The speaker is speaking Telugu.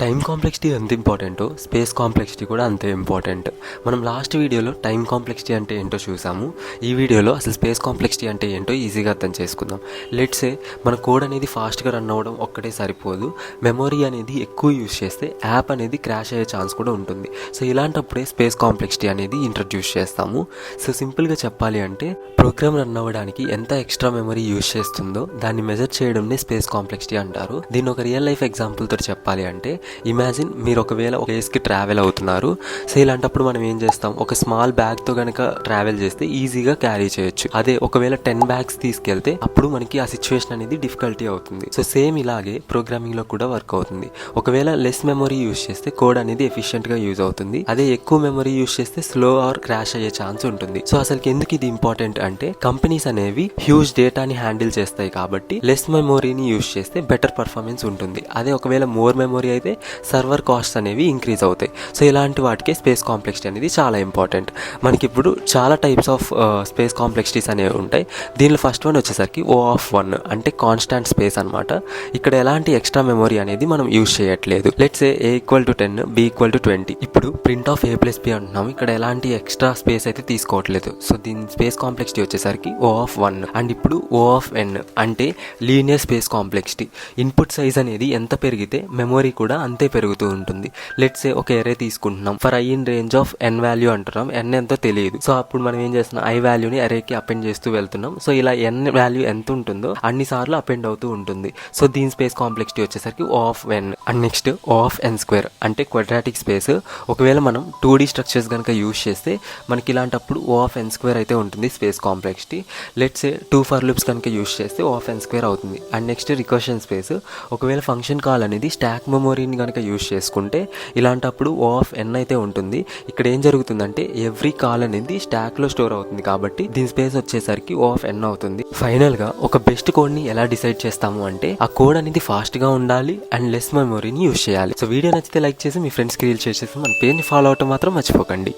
టైం కాంప్లెక్సిటీ ఎంత ఇంపార్టెంటో స్పేస్ కాంప్లెక్సిటీ కూడా అంతే ఇంపార్టెంట్. మనం లాస్ట్ వీడియోలో టైం కాంప్లెక్సిటీ అంటే ఏంటో చూసాము. ఈ వీడియోలో అసలు స్పేస్ కాంప్లెక్సిటీ అంటే ఏంటో ఈజీగా అర్థం చేసుకుందాం. లెట్సే మన కోడ్ అనేది ఫాస్ట్గా రన్ అవ్వడం ఒక్కటే సరిపోదు, మెమొరీ అనేది ఎక్కువ యూజ్ చేస్తే యాప్ అనేది క్రాష్ అయ్యే ఛాన్స్ కూడా ఉంటుంది. సో ఇలాంటప్పుడే స్పేస్ కాంప్లెక్సిటీ అనేది ఇంట్రడ్యూస్ చేస్తాము. సో సింపుల్గా చెప్పాలి అంటే ప్రోగ్రామ్ రన్ అవ్వడానికి ఎంత ఎక్స్ట్రా మెమరీ యూజ్ చేస్తుందో దాన్ని మెజర్ చేయడంనే స్పేస్ కాంప్లెక్సిటీ అంటారు. దీన్ని ఒక రియల్ లైఫ్ ఎగ్జాంపుల్ తోటి చెప్పాలి అంటే, ఇమాజిన్ మీరు ఒకవేళ ఒక ప్లేస్కి ట్రావెల్ అవుతున్నారు. సో ఇలాంటప్పుడు మనం ఏం చేస్తాం, ఒక స్మాల్ బ్యాగ్తో కనుక ట్రావెల్ చేస్తే ఈజీగా క్యారీ చేయొచ్చు. అదే ఒకవేళ 10 బ్యాగ్స్ తీసుకెళ్తే అప్పుడు మనకి ఆ సిచ్యువేషన్ అనేది డిఫికల్టీ అవుతుంది. సో సేమ్ ఇలాగే ప్రోగ్రామింగ్లో కూడా వర్క్ అవుతుంది. ఒకవేళ లెస్ మెమరీ యూజ్ చేస్తే కోడ్ అనేది ఎఫిషియెంట్గా యూజ్ అవుతుంది. అదే ఎక్కువ మెమరీ యూజ్ చేస్తే స్లో ఆర్ క్రాష్ అయ్యే ఛాన్స్ ఉంటుంది. సో అసలు ఎందుకు ఇది ఇంపార్టెంట్ అంటే, కంపెనీస్ అనేవి హ్యూజ్ డేటాని హ్యాండిల్ చేస్తాయి కాబట్టి లెస్ మెమరీని యూజ్ చేస్తే బెటర్ పర్ఫార్మెన్స్ ఉంటుంది. అదే ఒకవేళ మోర్ మెమరీ అయితే సర్వర్ కాస్ట్ అనేవి ఇంక్రీజ్ అవుతాయి. సో ఇలాంటి వాటికే స్పేస్ కాంప్లెక్సిటీ అనేది చాలా ఇంపార్టెంట్. మనకి ఇప్పుడు చాలా టైప్స్ ఆఫ్ స్పేస్ కాంప్లెక్సిటీస్ అనేవి ఉంటాయి. దీనిలో ఫస్ట్ వన్ వచ్చేసరికి O(1) అంటే కాన్స్టాంట్ స్పేస్ అనమాట. ఇక్కడ ఎలాంటి ఎక్స్ట్రా మెమరీ అనేది మనం యూజ్ చేయట్లేదు. Let's A A=10 B=20. ఇప్పుడు ప్రింట్ ఆఫ్ A+B అంటున్నాము. ఇక్కడ ఎలాంటి ఎక్స్ట్రా స్పేస్ అయితే తీసుకోవట్లేదు. సో దీని స్పేస్ కాంప్లెక్సిటీ వచ్చేసరికి O(1). అండ్ ఇప్పుడు O(n) అంటే linear space complexity. Input size అనేది ఎంత పెరిగితే మెమరీ కూడా అంతే పెరుగుతూ ఉంటుంది. లెట్స్ ఒక ఎరే తీసుకుంటున్నాం. For i in range of n value అంటున్నాం. n ఎంతో తెలియదు. సో అప్పుడు మనం ఏం చేస్తున్నాం, i వాల్యూని అరేకి అపెండ్ చేస్తూ వెళ్తున్నాం. సో ఇలా n వాల్యూ ఎంత ఉంటుందో అన్ని సార్లు అపెండ్ అవుతూ ఉంటుంది. సో దీని స్పేస్ కాంప్లెక్సిటీ వచ్చేసరికి O(n). అండ్ నెక్స్ట్ O(n²) అంటే క్వాడ్రాటిక్ స్పేస్. ఒకవేళ మనం 2D స్ట్రక్చర్స్ కనుక యూజ్ చేస్తే మనకి ఇలాంటప్పుడు O(n² అయితే ఉంటుంది space complexity. Let's 2 for loops కనుక యూజ్ చేస్తే O(n² అవుతుంది. And next recursion space. ఒకవేళ ఫంక్షన్ కాల్ అనేది స్టాక్ మెమరీని కనుక యూజ్ చేసుకుంటే ఇలాంటప్పుడు O(n) అయితే ఉంటుంది. ఇక్కడ ఏం జరుగుతుందంటే ఎవ్రీ కాల్ అనేది స్టాక్లో స్టోర్ అవుతుంది కాబట్టి దీని స్పేస్ వచ్చేసరికి O(n) అవుతుంది. ఫైనల్గా ఒక బెస్ట్ కోడ్ని ఎలా డిసైడ్ చేస్తాము అంటే, ఆ కోడ్ అనేది ఫాస్ట్గా ఉండాలి అండ్ లెస్ మెమరీని యూజ్ చేయాలి. సో వీడియో నచ్చితే లైక్ చేసి మీ ఫ్రెండ్స్కి రీల్ చేసేసి మన పేజ్ని ఫాలో అవటం మాత్రం మర్చిపోకండి.